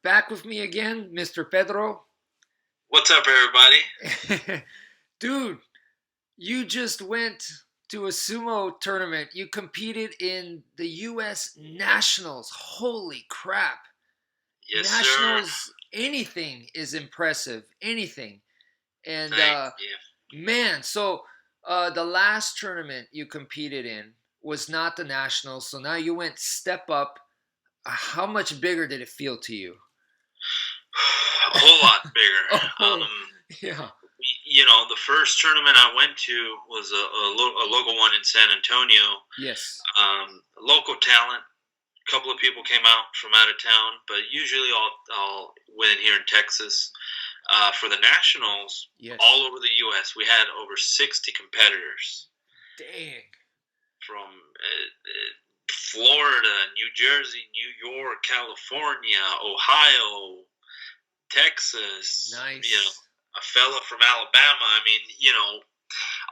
Back with me again, Mr. Pedro. What's up, everybody? Dude, you just went to a sumo tournament. You competed in the US Nationals. Holy crap. Yes, sir. Nationals, anything is impressive. Anything. And Thank you. man, so the last tournament you competed in was not the Nationals. So now you went step up. How much bigger did it feel to you? A whole lot bigger. Oh, yeah. The first tournament I went to was a local one in San Antonio. Yes. Local talent. A couple of people came out from out of town, but usually I'll win here in Texas. For the Nationals, Yes. all over the U.S., we had over 60 competitors. Dang. From Florida, New Jersey, New York, California, Ohio, Texas, Nice. a fella from Alabama. I mean,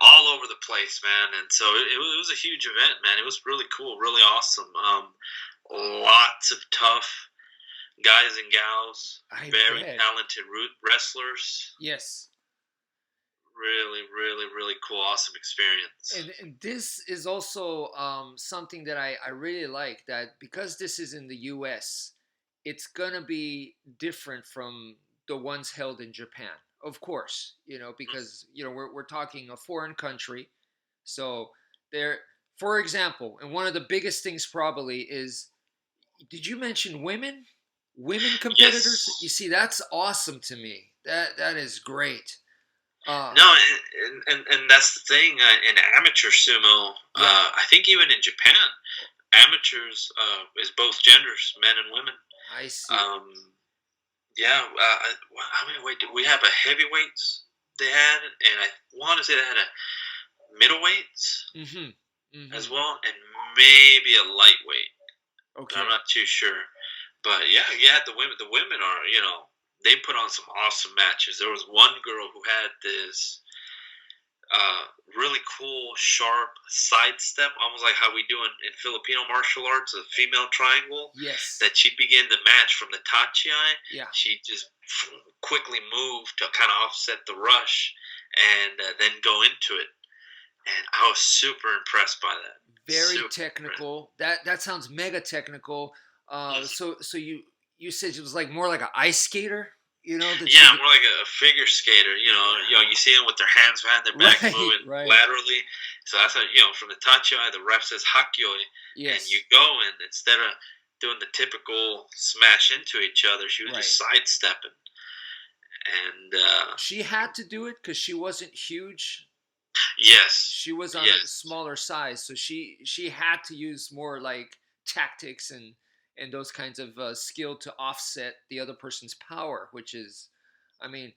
all over the place, man. And so it was a huge event, man. It was really cool, really awesome. Lots of tough guys and gals, very Bet. talented wrestlers. Yes. Really, really, really cool, awesome experience. And this is also something that I really like, that because this is in the US, it's going to be different from the ones held in Japan. Of course, because, we're talking a foreign country. So there, for example, and one of the biggest things probably is, did you mention women? Women competitors? Yes. You see, that's awesome to me. That is great. No, and that's the thing in amateur sumo. Yeah. I think even in Japan, amateurs is both genders, men and women. I see. Yeah. How many weight did we have? A heavyweights they had, and I want to say they had a middleweights as well, and maybe a lightweight. Okay. I'm not too sure, but yeah, you had the women. The women are, they put on some awesome matches. There was one girl who had this really cool, sharp sidestep, almost like how we do in Filipino martial arts, a female triangle. Yes. That she'd begin the match from the tachiai. Yeah. She'd just quickly move to kind of offset the rush and then go into it. And I was super impressed by that. Very Super technical. That sounds mega technical. So you said it was like more like an ice skater, Yeah, more like a figure skater. You see them with their hands behind their back moving laterally. So that's how, from the tachiai, the ref says hakyoi, and you go, and instead of doing the typical smash into each other, she was just sidestepping. And she had to do it because she wasn't huge. Yes, she was on a smaller size, so she had to use more like tactics and those kinds of skill to offset the other person's power, which is, I mean,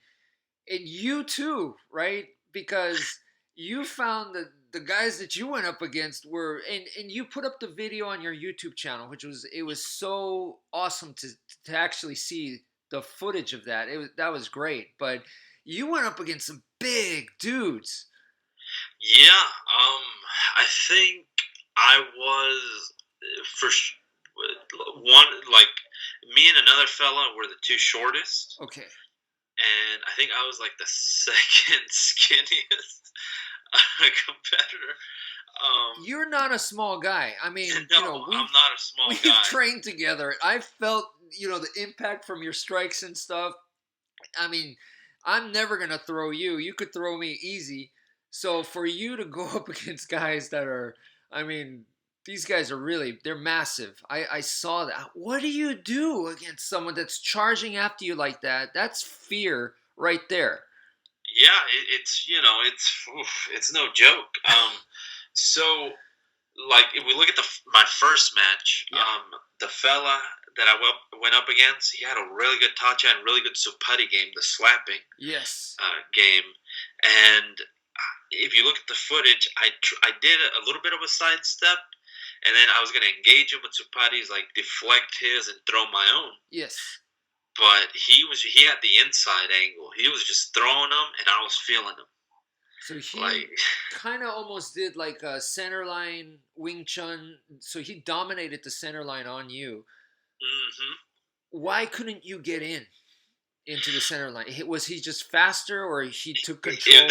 and you too, right? Because you found that the guys that you went up against were, and you put up the video on your YouTube channel, which was so awesome to actually see the footage of that. That was great, but you went up against some big dudes. Yeah, I think I was for one, like me and another fella were the two shortest. Okay. And I think I was like the second skinniest competitor. You're not a small guy. I mean, no, I'm not a small guy. We've trained together. I felt, the impact from your strikes and stuff. I mean, I'm never gonna throw you. You could throw me easy. So for you to go up against guys that are, I mean, these guys are they're massive. I saw that. What do you do against someone that's charging after you like that? That's fear right there. Yeah, it's no joke. So like if we look at my first match, the fella that I went up against, he had a really good tachi and really good supari game, the slapping game, and if you look at the footage, I did a little bit of a sidestep, and then I was going to engage him with Supadi's, like deflect his and throw my own. Yes. But he had the inside angle. He was just throwing them, and I was feeling them. So he kind of almost did like a center line Wing Chun. So he dominated the center line on you. Mm-hmm. why couldn't you get into the center line? Was he just faster, or he took It, control?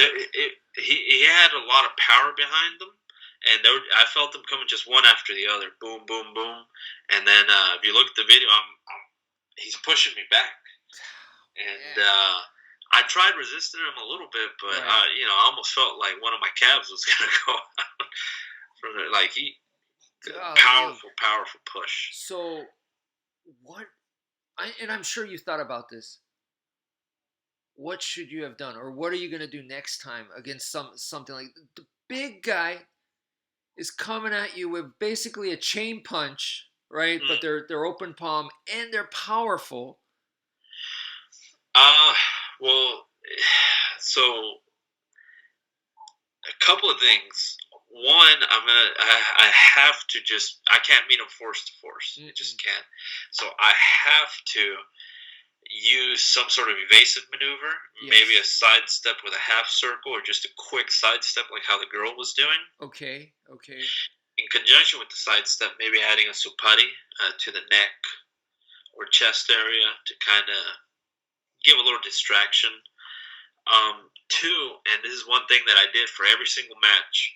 he had a lot of power behind them, and I felt them coming just one after the other, boom, boom, boom, and then if you look at the video, he's pushing me back, and Yeah. I tried resisting him a little bit, but Right. I almost felt like one of my calves was gonna go out from there. Like he Golly. powerful, powerful push. So what? And I'm sure you thought about this. What should you have done, or what are you going to do next time against something like the big guy is coming at you with basically a chain punch, right? But Mm. they're open palm and they're powerful. Uh, well, so a couple of things. One, I have to just I can't meet him force to force. I Mm-mm. just can't. So I have to use some sort of evasive maneuver, maybe a Yes. sidestep with a half circle or just a quick sidestep like how the girl was doing. Okay. Okay. In conjunction with the sidestep, maybe adding a supari to the neck or chest area to kind of give a little distraction. Two, and this is one thing that I did for every single match,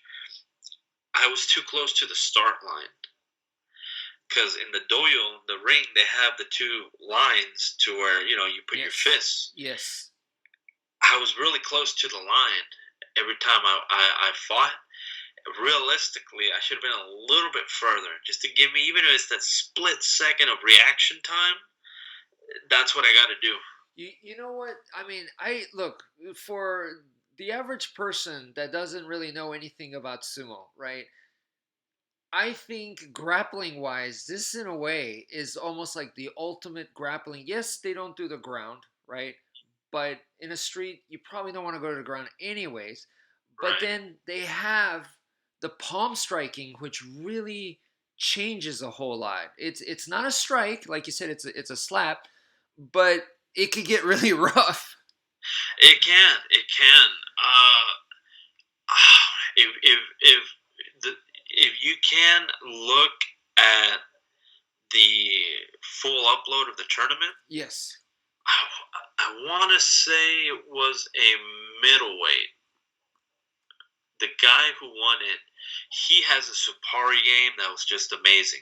I was too close to the start line. Because in the doyo, the ring, they have the two lines to where, you put your Yes. fists. Yes. I was really close to the line every time I fought. Realistically, I should have been a little bit further just to give me, even if it's that split second of reaction time, that's what I got to do. You know what? I mean, I look for the average person that doesn't really know anything about sumo, right? I think grappling wise, this in a way is almost like the ultimate grappling. Yes, they don't do the ground, right? But in a street, you probably don't want to go to the ground anyways. But Right. then they have the palm striking, which really changes a whole lot. It's not a strike, like you said, it's a slap, but it could get really rough. It can. It can. If the if you can look at the full upload of the tournament, Yes. I want to say it was a middleweight. The guy who won it, he has a Supari game that was just amazing.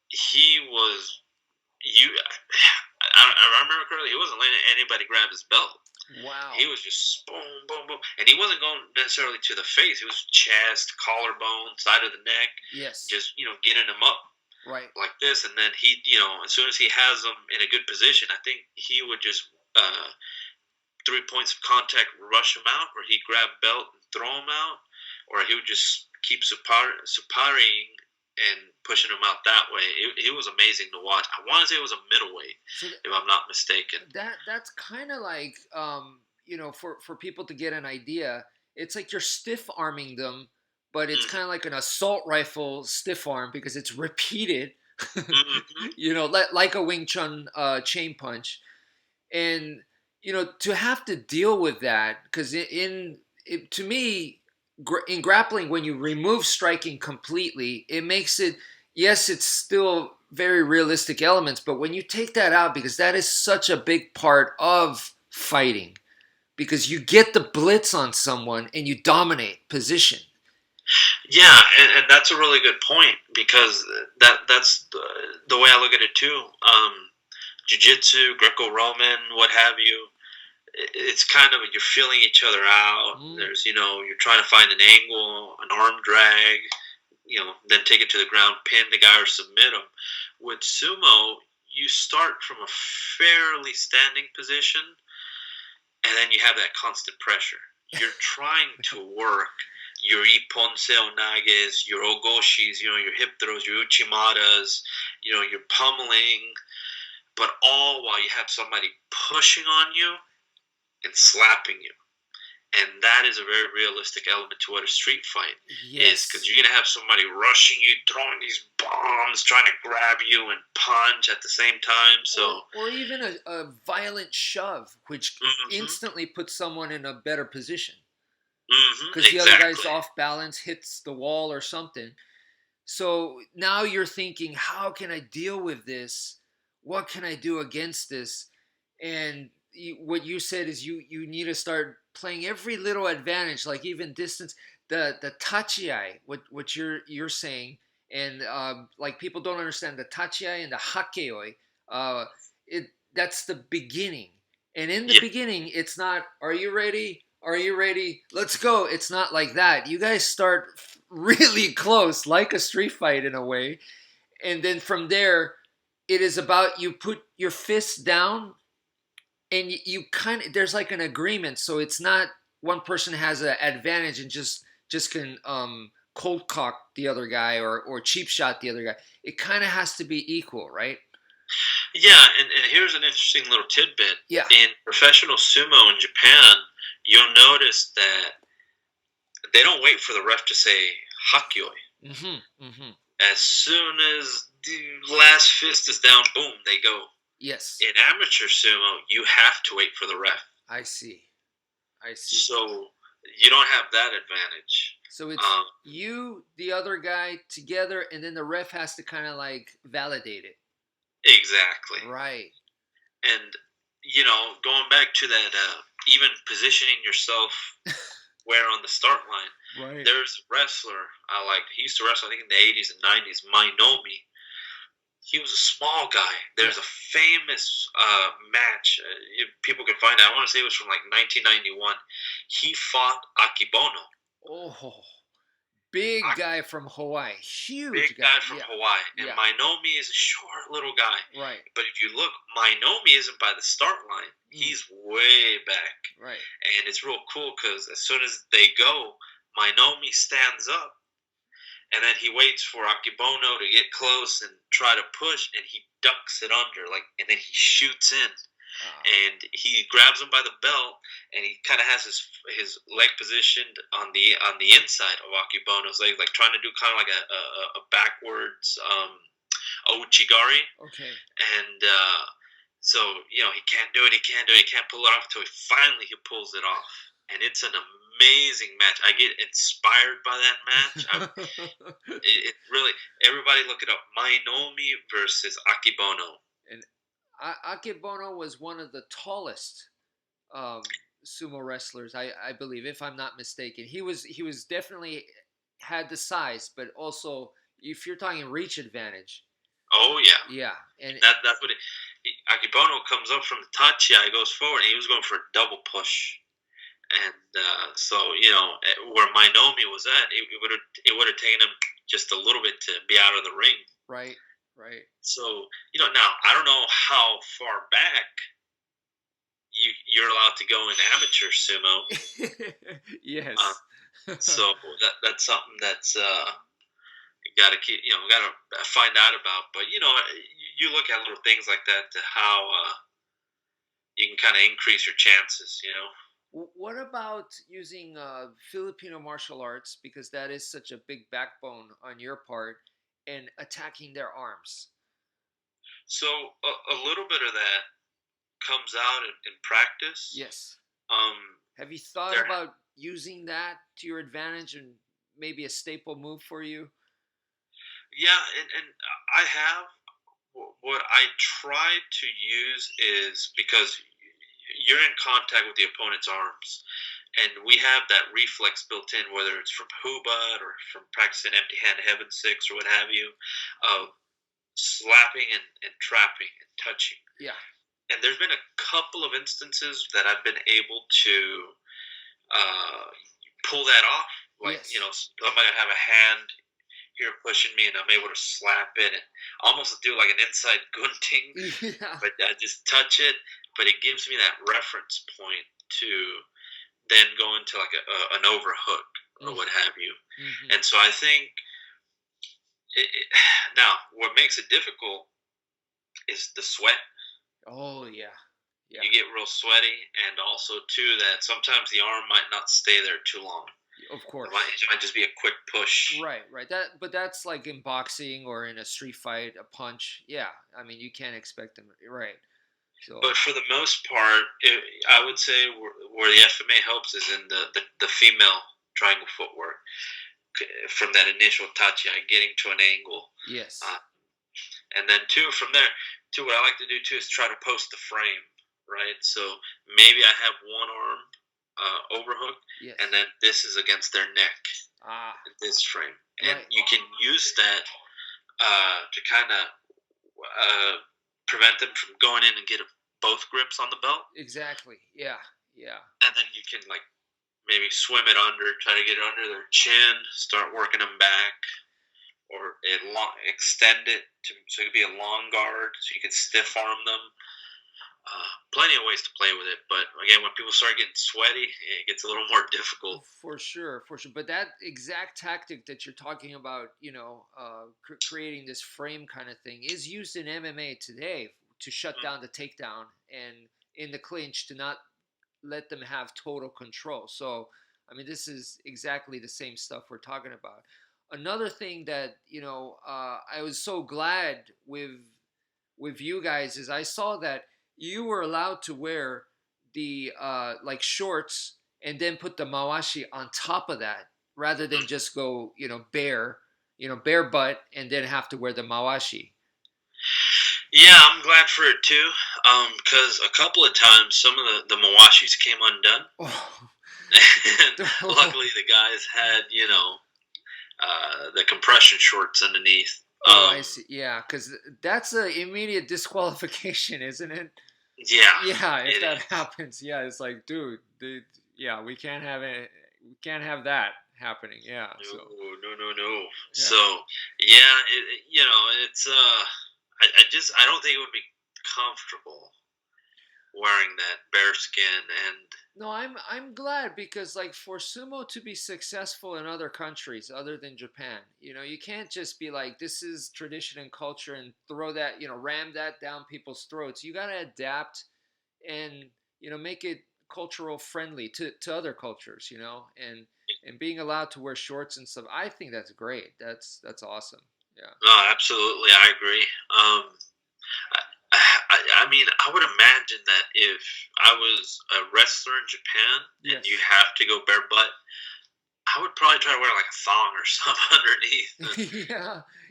He was you. I remember correctly. He wasn't letting anybody grab his belt. Wow. He was just boom, boom, boom, and he wasn't going necessarily to the face. It was chest, collarbone, side of the neck, Yes. just getting him up Right. like this, and then he, as soon as he has them in a good position, I think he would just 3 points of contact rush him out, or he'd grab belt and throw him out, or he would just keep supariing and pushing him out that way. It was amazing to watch. I want to say it was a middleweight, So if I'm not mistaken. that's kind of like for people to get an idea, it's like you're stiff arming them, but it's kind of Mm-hmm. like an assault rifle stiff arm because it's repeated. Mm-hmm. Like a Wing Chun chain punch, and to have to deal with that because to me in grappling, when you remove striking completely, it makes it, yes, it's still very realistic elements, but when you take that out, because that is such a big part of fighting, because you get the blitz on someone and you dominate position. Yeah, and that's a really good point because that's the way I look at it too. Jiu-jitsu, Greco-Roman, what have you. It's kind of you're feeling each other out. Mm. There's you're trying to find an angle, an arm drag. Then take it to the ground, pin the guy or submit him. With sumo, you start from a fairly standing position, and then you have that constant pressure. You're trying to work your iponse onages, your ogoshis, your hip throws, your uchimaras, your pummeling, but all while you have somebody pushing on you and slapping you. And that is a very realistic element to what a street fight is, because Yes. you're going to have somebody rushing you, throwing these bombs, trying to grab you and punch at the same time. So, Or even a violent shove, which mm-hmm, instantly puts someone in a better position mm-hmm, because the other guy's exactly. off balance, hits the wall or something. So now you're thinking, how can I deal with this? What can I do against this? And what you said is you need to start playing every little advantage, like even distance, the tachiai, what you're saying, and like people don't understand the tachiai and the hakeoi. Uh, it that's the beginning, and in the Yeah, beginning, it's not. Are you ready? Are you ready? Let's go. It's not like that. You guys start really close, like a street fight in a way, and then from there, it is about you put your fists down and you kind of there's like an agreement, so it's not one person has an advantage and just can cold cock the other guy or cheap shot the other guy. It kind of has to be equal, right? yeah, and here's an interesting little tidbit. Yeah. In professional sumo in Japan, you'll notice that they don't wait for the ref to say hakyoi. Mm-hmm. As soon as the last fist is down, boom, they go. Yes. In amateur sumo, you have to wait for the ref. I see. So you don't have that advantage. So it's you, the other guy together, and then the ref has to kind of like validate it. Exactly. Right. And, going back to that, even positioning yourself where on the start line. Right. There's a wrestler I liked. He used to wrestle, I think, in the 80s and 90s, Mainomi. He was a small guy. There's a famous match. If people can find it. I want to say it was from like 1991. He fought Akibono. Oh, big guy from Hawaii. Huge big guy from Hawaii. And Mainomi is a short little guy. Right. But if you look, Mainomi isn't by the start line. He's way back. Right. And it's real cool because as soon as they go, Mainomi stands up. And then he waits for Akibono to get close and try to push, and he ducks it under, and then he shoots in. And he grabs him by the belt, and he kind of has his leg positioned on the inside of Akibono's leg, like trying to do kind of like a backwards ouchigari. Okay. And so he can't do it. He can't do it. He can't pull it off until he pulls it off, and it's an amazing match. I get inspired by that match. It really, everybody look it up. Mainomi versus Akibono. And Akebono was one of the tallest sumo wrestlers, I believe, if I'm not mistaken. He was definitely had the size, but also if you're talking reach advantage. Oh yeah, yeah, and that's what Akebono comes up from the tachiai, goes forward, and he was going for a double push. And so where Mainomi was at, it would have taken him just a little bit to be out of the ring. Right. So now I don't know how far back you're allowed to go in amateur sumo. Yes. So that's something that's you got to keep got to find out about. But you look at little things like that to how you can kind of increase your chances. What about using Filipino martial arts, because that is such a big backbone on your part, and attacking their arms? So a little bit of that comes out in practice. Yes. Have you thought about using that to your advantage and maybe a staple move for you? Yeah, and I have. What I try to use is, because you're in contact with the opponent's arms, and we have that reflex built in, whether it's from Hubad or from practicing empty hand heaven six or what have you, of slapping and trapping and touching. Yeah. And there's been a couple of instances that I've been able to pull that off. Like, somebody have a hand here pushing me, and I'm able to slap it and almost do like an inside gunting. Yeah. But I just touch it, but it gives me that reference point to then go into like an overhook or what have you. Mm-hmm. And so I think now what makes it difficult is the sweat. Oh yeah. You get real sweaty, and also too that sometimes the arm might not stay there too long. Of course, it might just be a quick push. Right. But that's like in boxing or in a street fight, a punch. Yeah, I mean you can't expect them. Right. So. But for the most part, I would say where the FMA helps is in the female triangle footwork. from that initial touch, getting to an angle. Yes. Uh, and then two, from there, what I like to do too is try to post the frame, right? So maybe I have one arm overhook, Yes. and then this is against their neck. This frame, and right. you can use that to kind of prevent them from going in and get both grips on the belt. Exactly. Yeah. Yeah. And then you can like maybe swim it under, try to get it under their chin, start working them back, or extend it so it could be a long guard, so you could stiff arm them. Plenty of ways to play with it, but again, when people start getting sweaty, it gets a little more difficult. For sure, for sure. But that exact tactic that you're talking about, creating this frame kind of thing, is used in MMA today to shut down the takedown and in the clinch to not let them have total control. So, I mean, this is exactly the same stuff we're talking about. Another thing that I was so glad with you guys is I saw that you were allowed to wear the like shorts and then put the mawashi on top of that rather than just go bare butt and then have to wear the mawashi. Yeah, I'm glad for it too, because a couple of times some of the mawashis came undone, and luckily the guys had the compression shorts underneath. I see. Yeah, because that's an immediate disqualification, isn't it? Yeah. Yeah, if that happens, yeah, it's like, dude, we can't have it. We can't have that happening. Yeah. No, so. no. Yeah. So it's I don't think it would be comfortable wearing that bear skin. And no, I'm glad, because like for sumo to be successful in other countries other than Japan, you can't just be like, this is tradition and culture and throw that, ram that down people's throats. You got to adapt and make it cultural friendly to other cultures, and being allowed to wear shorts and stuff. I think that's great. That's awesome. Yeah. No, absolutely, I agree. I mean, I would imagine that if I was a wrestler in Japan and you have to go bare butt, I would probably try to wear like a thong or something underneath.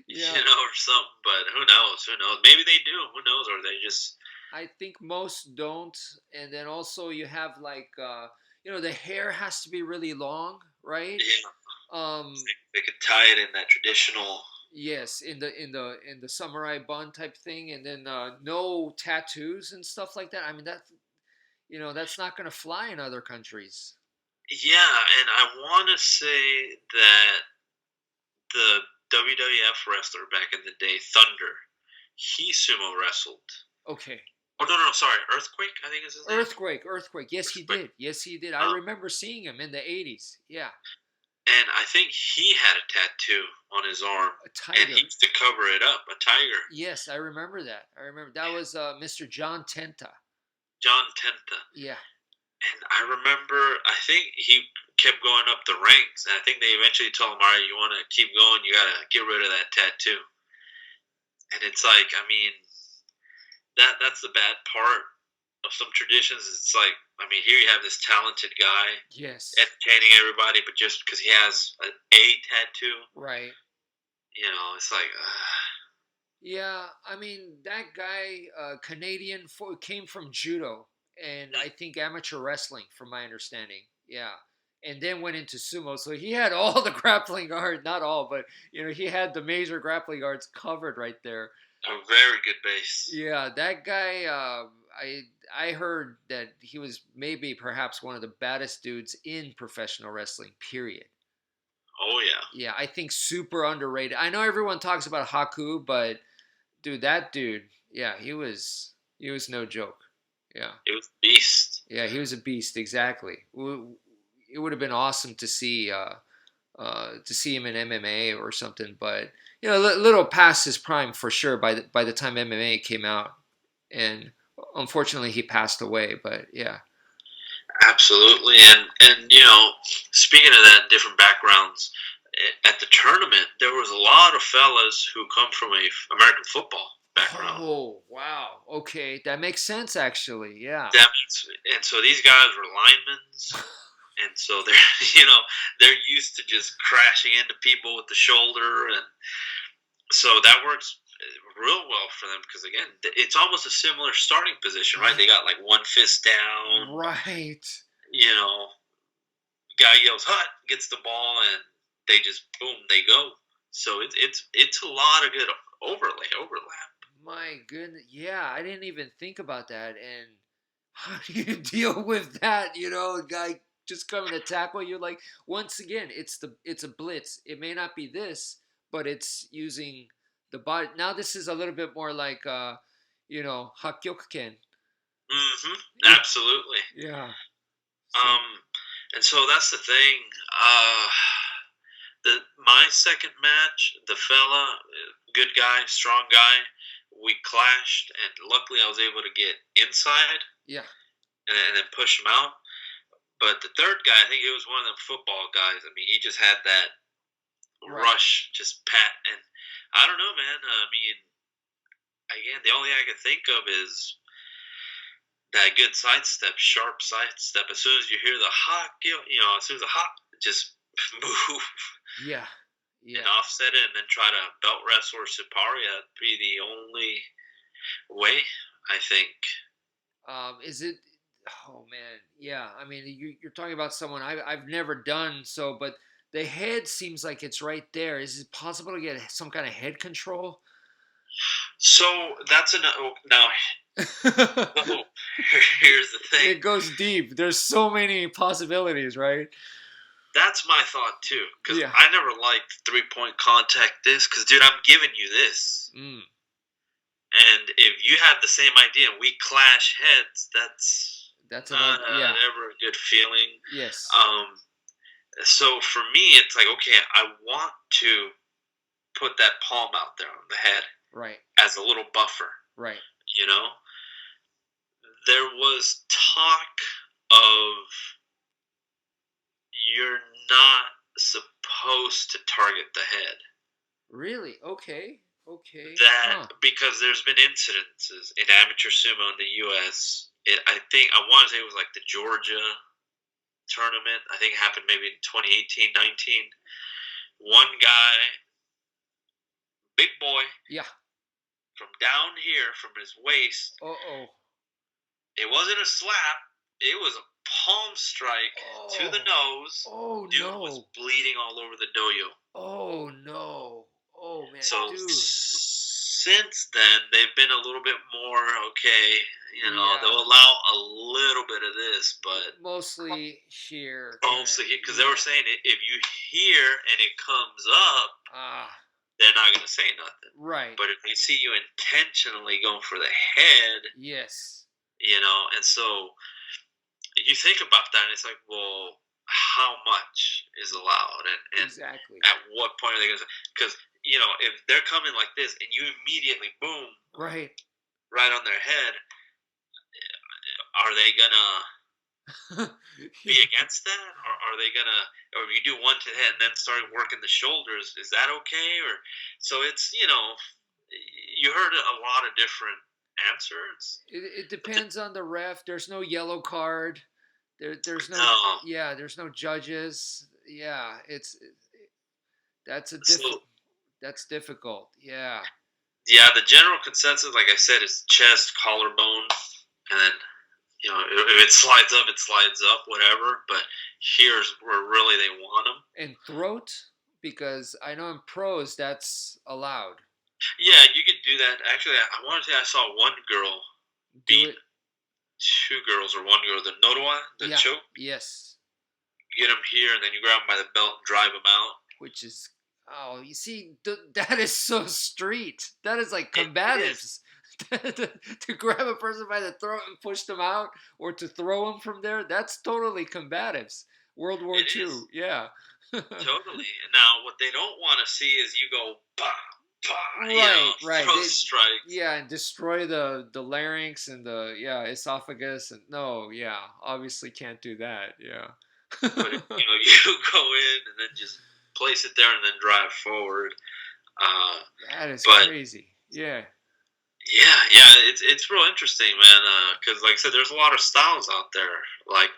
Yeah. Or something. But who knows? Maybe they do. Who knows? Or they just. I think most don't. And then also you have like, the hair has to be really long, right? Yeah. They could tie it in that traditional. Yes, in the samurai bun type thing, and then no tattoos and stuff like that. I mean, that's not going to fly in other countries. Yeah, and I want to say that the WWF wrestler back in the day, Thunder, he sumo wrestled. Okay. Oh no, sorry, Earthquake, I think is his name. Earthquake. Yes, he did. I remember seeing him in the 80s. Yeah. And I think he had a tattoo on his arm. A tiger. And he used to cover it up, a tiger. Yes, I remember that. That was Mr. John Tenta. John Tenta. Yeah. And I remember, I think he kept going up the ranks. And I think they eventually told him, all right, you want to keep going, you got to get rid of that tattoo. And it's like, I mean, that's the bad part of some traditions. It's like, I mean, here you have this talented guy, yes, entertaining everybody, but just because he has a tattoo, right? It's like, yeah. I mean, that guy, Canadian, came from judo and I think amateur wrestling, from my understanding. Yeah, and then went into sumo, so he had all the grappling guards, not all, but he had the major grappling guards covered right there. A very good base. Yeah, that guy. I heard that he was perhaps one of the baddest dudes in professional wrestling. Period. Oh yeah. Yeah, I think super underrated. I know everyone talks about Haku, but dude, that dude, yeah, he was no joke. Yeah. He was a beast. Yeah, he was a beast. Exactly. It would have been awesome to see him in MMA or something, but a little past his prime for sure by the time MMA came out, and unfortunately he passed away. But yeah, absolutely. And speaking of that, different backgrounds at the tournament, there was a lot of fellas who come from a American football background. Oh wow, okay, that makes sense actually. Yeah. And so these guys were linemen and so they're they're used to just crashing into people with the shoulder, and so that works real well for them because again, it's almost a similar starting position, right? They got like one fist down, Right. you know, guy yells "hut," gets the ball, and they just boom, they go. So it's a lot of good overlap. My goodness. Yeah, I didn't even think about that. And how do you deal with that? A guy just coming to tackle you. Like once again, it's a blitz. It may not be this, but it's using the body. Now this is a little bit more like hakyokuken. Absolutely. Yeah. So, Um, and so that's the thing. My second match, the fella, good guy, strong guy, we clashed, and luckily I was able to get inside. Yeah. And then push him out. But the third guy, I think it was one of them football guys. I mean, he just had that rush, just pat, and I don't know, man. I mean, again, the only thing I can think of is that good sidestep, sharp sidestep. As soon as you hear the hot, as soon as the hot, just move. Yeah. Yeah. And offset it, and then try to belt wrestle or Siparia. Be the only way, I think. Is it? Oh man, yeah. I mean, you're talking about someone I've never done so, but the head seems like it's right there. Is it possible to get some kind of head control? So that's now. Oh, here's the thing. It goes deep. There's so many possibilities, right? That's my thought too, because I never liked 3-point contact. Because dude, I'm giving you this, and if you have the same idea and we clash heads, that's not ever a good feeling. Yes. So for me, it's like, okay, I want to put that palm out there on the head, right, as a little buffer, right. There was talk of you're not supposed to target the head. Really? Okay. Because there's been incidences in amateur sumo in the U.S. I want to say it was like the Georgia tournament. I think it happened maybe in 2018, 19. One guy, big boy, from down here, from his waist. It wasn't a slap. It was a palm strike to the nose. Dude was bleeding all over the dojo. Oh no. Oh man. So dude. Since then, they've been a little bit more okay. They'll allow a little bit of this, but mostly here. Mostly because they were saying if you hear and it comes up, they're not going to say nothing. Right. But if they see you intentionally going for the head, yes. And so you think about that, and it's like, well, how much is allowed, and exactly at what point are they going to? Because if they're coming like this, and you immediately boom, right on their head, are they gonna be against that, or are they gonna? Or if you do one to the head and then start working the shoulders, is that okay? Or so it's you heard a lot of different answers. It depends on the ref. There's no yellow card. There's no. Yeah, there's no judges. Yeah, that's difficult. Yeah. Yeah, the general consensus, like I said, is chest, collarbone, and then if it slides up, it slides up, whatever. But here's where really they want them. And throat, because I know in pros that's allowed. Yeah, you could do that. Actually, I want to say I saw one girl beat 2 girls, or one girl, the nodoa, the choke. Yes. You get them here, and then you grab them by the belt and drive them out. Which is, you see, that is so street. That is like combatives. To grab a person by the throat and push them out, or to throw them from there, that's totally combatives. World War II, yeah. Totally. Now, what they don't want to see is you go, bah, bah, right. Throat strikes. Yeah, and destroy the larynx and the esophagus, and obviously can't do that. Yeah. But you go in and then just place it there and then drive forward. That is crazy. Yeah. Yeah, it's real interesting, man. Because like I said, there's a lot of styles out there. Like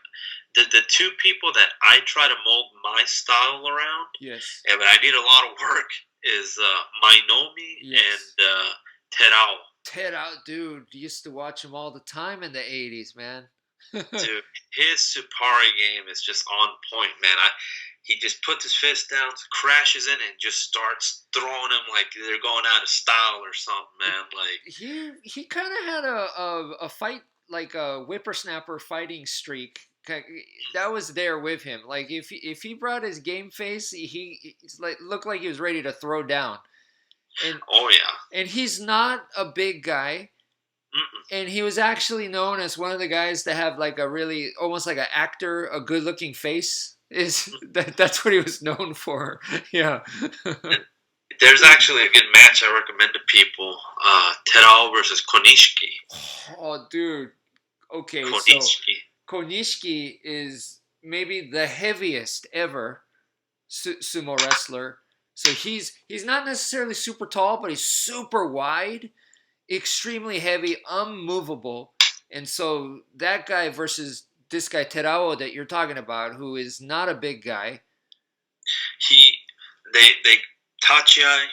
the two people that I try to mold my style around, Yes. but I need a lot of work, is Mainomi Yes. and Terao. Ted out, dude. Used to watch him all the time in the '80s, man. Dude, his Supari game is just on point, man. He just puts his fist down, crashes in, and just starts throwing them like they're going out of style or something, man. Like he kind of had a fight, like a whippersnapper fighting streak that was there with him. Like if he brought his game face, he's like looked like he was ready to throw down. And oh yeah, and he's not a big guy. mm-mm. And he was actually known as one of the guys to have like a really almost like an actor, a good looking face. Is that's what he was known for? Yeah. There's actually a good match I recommend to people: Terao versus Konishiki. Oh, dude. Okay, so Konishiki. Konishiki is maybe the heaviest ever sumo wrestler. So he's not necessarily super tall, but he's super wide, extremely heavy, unmovable. And so that guy versus this guy Terao that you're talking about, who is not a big guy. He they Tachiai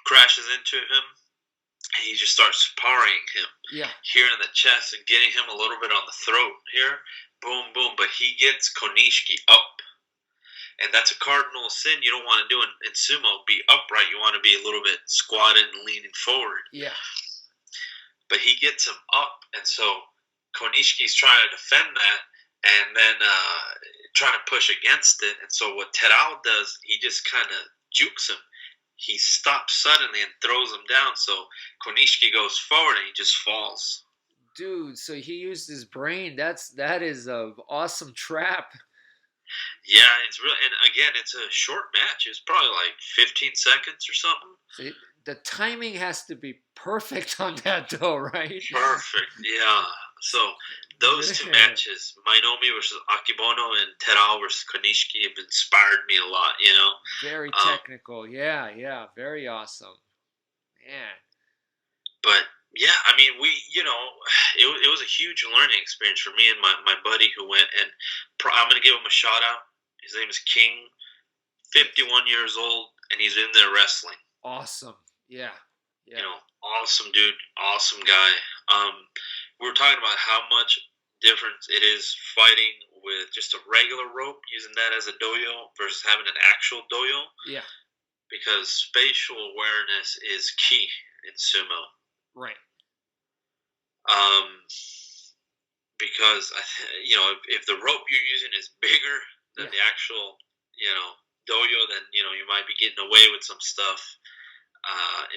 crashes into him. And he just starts parrying him here in the chest and getting him a little bit on the throat here. Boom, boom. But he gets Konishiki up. And that's a cardinal sin you don't want to do in sumo. Be upright. You want to be a little bit squatted and leaning forward. Yeah. But he gets him up. And so Konishiki's trying to defend that and then trying to push against it. And so what Terao does, he just kind of jukes him. He stops suddenly and throws him down. So Konishiki goes forward and he just falls. Dude, so he used his brain. That is an awesome trap. Yeah, it's really, and again, it's a short match. It's probably like 15 seconds or something. So the timing has to be perfect on that, though, right? Perfect, yeah. So those two matches, Mainomi versus Akibono and Terao versus Konishiki, have inspired me a lot. You know, very technical. Yeah, very awesome. Man. But yeah, I mean, it was a huge learning experience for me and my buddy who went. And I'm going to give him a shout out. His name is King, 51 years old, and he's in there wrestling. Awesome. Yeah. You know, awesome dude, awesome guy. We were talking about how much difference it is fighting with just a regular rope, using that as a doyo versus having an actual doyo. Yeah. Because spatial awareness is key in sumo. Right. Because if the rope you're using is bigger than the actual, doyo, then you might be getting away with some stuff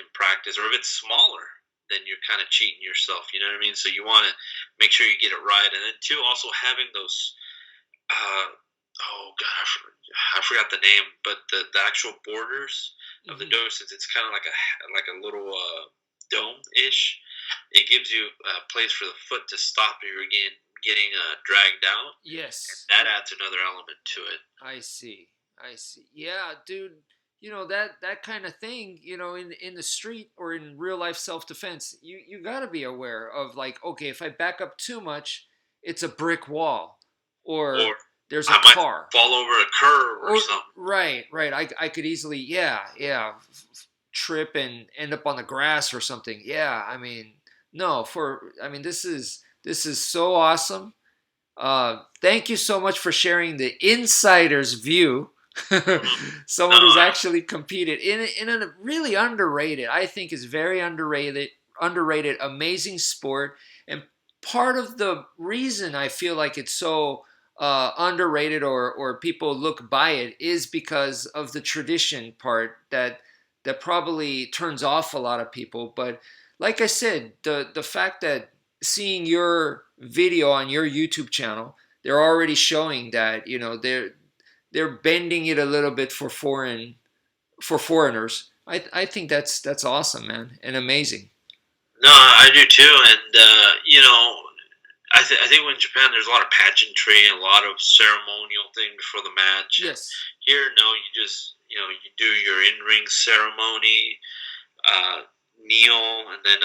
in practice. Or if it's smaller, then you're kind of cheating yourself. You know what I mean? So you want to make sure you get it right. And then too, also having those. I forgot the name, but the actual borders of the doyo, since it's kind of like a little dome-ish, it gives you a place for the foot to stop if you're getting dragged out. Yes. And that adds another element to it. I see. Yeah, dude. That kind of thing, in the street or in real life self-defense, you got to be aware of, like, okay, if I back up too much, it's a brick wall or there's a car. Might fall over a curb or something. Right. I could easily, trip and end up on the grass or something. Yeah, I mean, this is so awesome. Thank you so much for sharing the insider's view. Someone who's actually competed in a really underrated, I think is very underrated, amazing sport. And part of the reason I feel like it's so underrated or people look by it is because of the tradition part that probably turns off a lot of people. But like I said, the fact that seeing your video on your YouTube channel, they're already showing that they're bending it a little bit for foreigners. I think that's awesome, man, and amazing. No, I do too, and I think in Japan there's a lot of pageantry and a lot of ceremonial thing before the match. Yes. Here, no, you just you do your in-ring ceremony, kneel, and then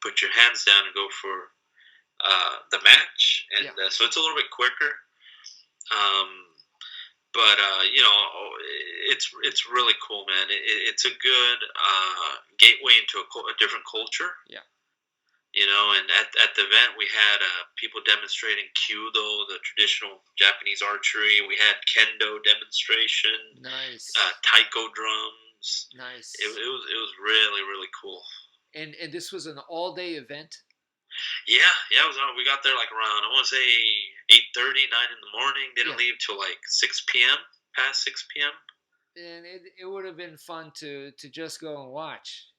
put your hands down and go for the match, and so it's a little bit quicker. Um, but you know, it's really cool, man. It's a good gateway into a different culture. Yeah. You know, and at the event we had people demonstrating kyudo, the traditional Japanese archery. We had kendo demonstration, Nice. taiko drums. Nice. It was really really cool. And this was an all day event. Yeah, yeah. It was. We got there like around I want to say 8:30, 9 in the morning. Didn't Yeah. leave till like 6 p.m. Past 6 p.m. And it would have been fun to just go and watch.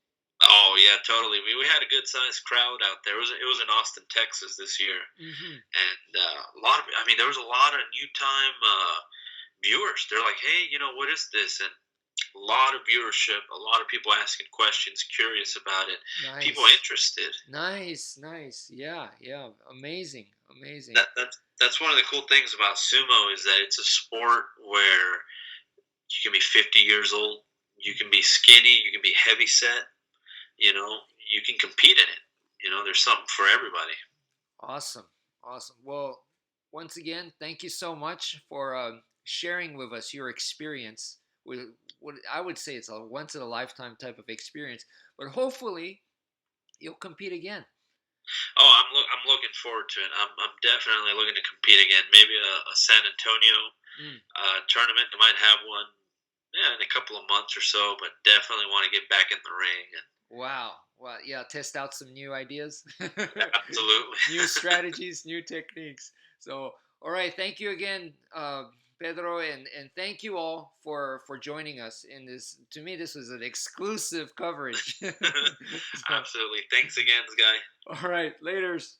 Oh yeah, totally. We had a good sized crowd out there. It was in Austin, Texas this year, Hmm. and a lot of I mean there was a lot of new time viewers. They're like, hey, you know what is this? And a lot of viewership, a lot of people asking questions, curious about it, people Nice. interested. Nice. Nice. Yeah. Yeah. Amazing. Amazing. That's one of the cool things about sumo is that it's a sport where you can be 50 years old, you can be skinny, you can be heavy set. You know, you can compete in it. You know, there's something for everybody. Awesome. Awesome. Well, once again, thank you so much for sharing with us your experience. With what I would say it's a once in a lifetime type of experience, but hopefully you'll compete again. Oh, I'm looking forward to it. I'm definitely looking to compete again. Maybe a San Antonio Mm. tournament. I might have one, yeah, in a couple of months or so. But definitely want to get back in the ring. And Wow. Well, yeah, test out some new ideas, absolutely. new strategies, new techniques. So, all right. Thank you again, Pedro, and thank you all for joining us in this. To me, this was an exclusive coverage. So, Absolutely. Thanks again, guy. all right. Later's.